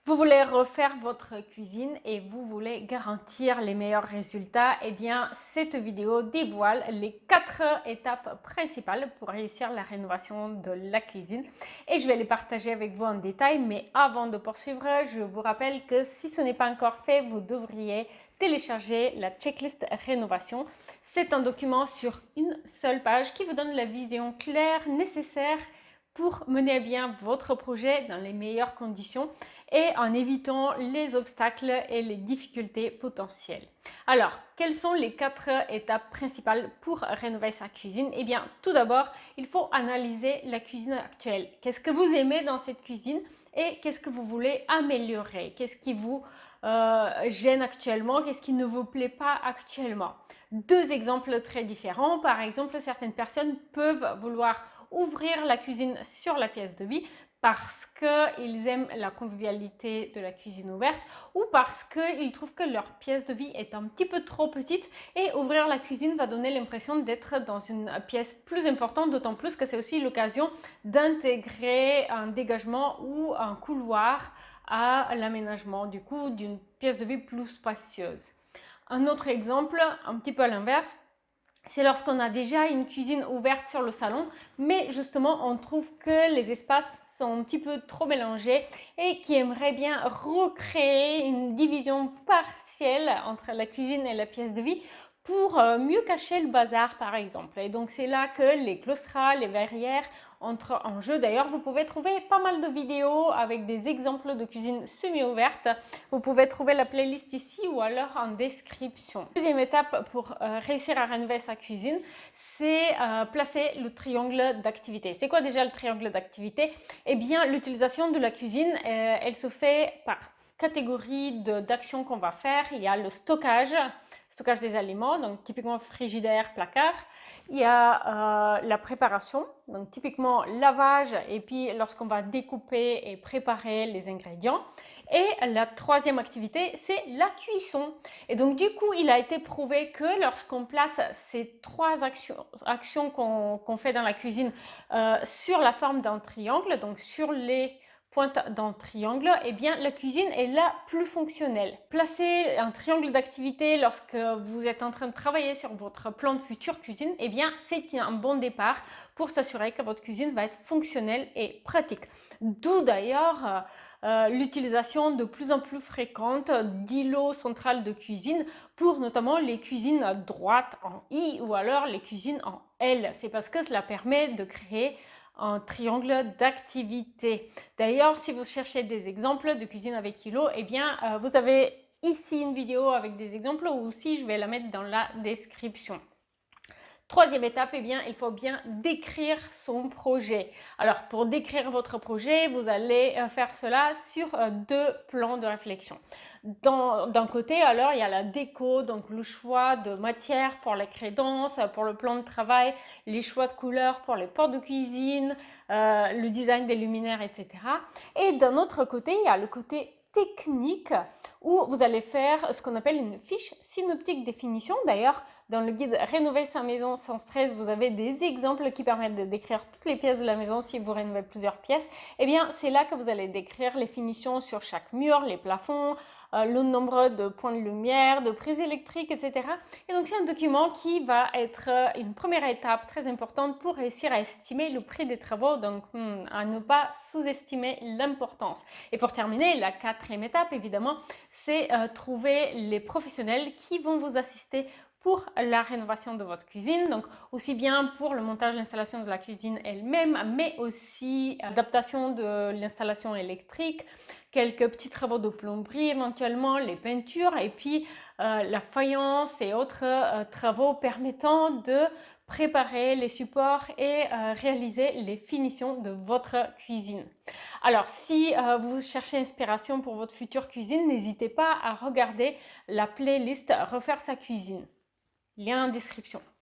Vous voulez refaire votre cuisine et vous voulez garantir les meilleurs résultats, eh bien cette vidéo dévoile les 4 étapes principales pour réussir la rénovation de la cuisine et je vais les partager avec vous en détail. Mais avant de poursuivre, je vous rappelle que si ce n'est pas encore fait, vous devriez télécharger la checklist rénovation. C'est un document sur une seule page qui vous donne la vision claire nécessaire pour mener à bien votre projet dans les meilleures conditions et en évitant les obstacles et les difficultés potentielles. Alors, quelles sont les 4 étapes principales pour rénover sa cuisine? Eh bien, tout d'abord, il faut analyser la cuisine actuelle. Qu'est-ce que vous aimez dans cette cuisine et qu'est-ce que vous voulez améliorer? Qu'est-ce qui vous gêne actuellement? Qu'est-ce qui ne vous plaît pas actuellement? Deux exemples très différents. Par exemple, certaines personnes peuvent vouloir ouvrir la cuisine sur la pièce de vie parce qu'ils aiment la convivialité de la cuisine ouverte ou parce qu'ils trouvent que leur pièce de vie est un petit peu trop petite et ouvrir la cuisine va donner l'impression d'être dans une pièce plus importante, d'autant plus que c'est aussi l'occasion d'intégrer un dégagement ou un couloir à l'aménagement du coup d'une pièce de vie plus spacieuse. Un autre exemple, un petit peu à l'inverse, c'est lorsqu'on a déjà une cuisine ouverte sur le salon, mais justement on trouve que les espaces sont un petit peu trop mélangés et qui aimerait bien recréer une division partielle entre la cuisine et la pièce de vie pour mieux cacher le bazar par exemple. Et donc c'est là que les claustras, les verrières entrent en jeu. D'ailleurs, vous pouvez trouver pas mal de vidéos avec des exemples de cuisine semi-ouverte. Vous pouvez trouver la playlist ici ou alors en description. Deuxième étape pour réussir à rénover sa cuisine, c'est placer le triangle d'activité. C'est quoi déjà le triangle d'activité? Eh bien, l'utilisation de la cuisine, elle se fait par catégorie d'actions qu'on va faire. Il y a le stockage des aliments, donc typiquement frigidaire, placard. Il y a la préparation, donc typiquement lavage et puis lorsqu'on va découper et préparer les ingrédients. Et la troisième activité, c'est la cuisson. Et donc du coup, il a été prouvé que lorsqu'on place ces trois actions qu'on fait dans la cuisine sur la forme d'un triangle, donc sur les pointe d'un triangle, eh bien la cuisine est la plus fonctionnelle. Placer un triangle d'activité lorsque vous êtes en train de travailler sur votre plan de future cuisine, eh bien c'est un bon départ pour s'assurer que votre cuisine va être fonctionnelle et pratique. D'où d'ailleurs l'utilisation de plus en plus fréquente d'îlots centrales de cuisine pour notamment les cuisines droites en I ou alors les cuisines en L. C'est parce que cela permet de créer un triangle d'activité. D'ailleurs, si vous cherchez des exemples de cuisine avec îlot, eh bien, vous avez ici une vidéo avec des exemples ou aussi je vais la mettre dans la description. Troisième étape, eh bien, il faut bien décrire son projet. Alors, pour décrire votre projet, vous allez faire cela sur deux plans de réflexion. D'un côté, alors, il y a la déco, donc le choix de matière pour les crédences, pour le plan de travail, les choix de couleurs pour les portes de cuisine, le design des luminaires, etc. Et d'un autre côté, il y a le côté technique où vous allez faire ce qu'on appelle une fiche synoptique des finitions. D'ailleurs, dans le guide Rénover sa maison sans stress, vous avez des exemples qui permettent de décrire toutes les pièces de la maison si vous rénovez plusieurs pièces. Eh bien, c'est là que vous allez décrire les finitions sur chaque mur, les plafonds, le nombre de points de lumière, de prises électriques, etc. Et donc, c'est un document qui va être une première étape très importante pour réussir à estimer le prix des travaux, donc à ne pas sous-estimer l'importance. Et pour terminer, la quatrième étape, évidemment, c'est trouver les professionnels qui vont vous assister pour la rénovation de votre cuisine, donc aussi bien pour le montage, l'installation de la cuisine elle-même, mais aussi adaptation de l'installation électrique, quelques petits travaux de plomberie éventuellement, les peintures et puis la faïence et autres travaux permettant de préparer les supports et réaliser les finitions de votre cuisine. Alors, si vous cherchez inspiration pour votre future cuisine, n'hésitez pas à regarder la playlist Refaire sa cuisine. Lien en description.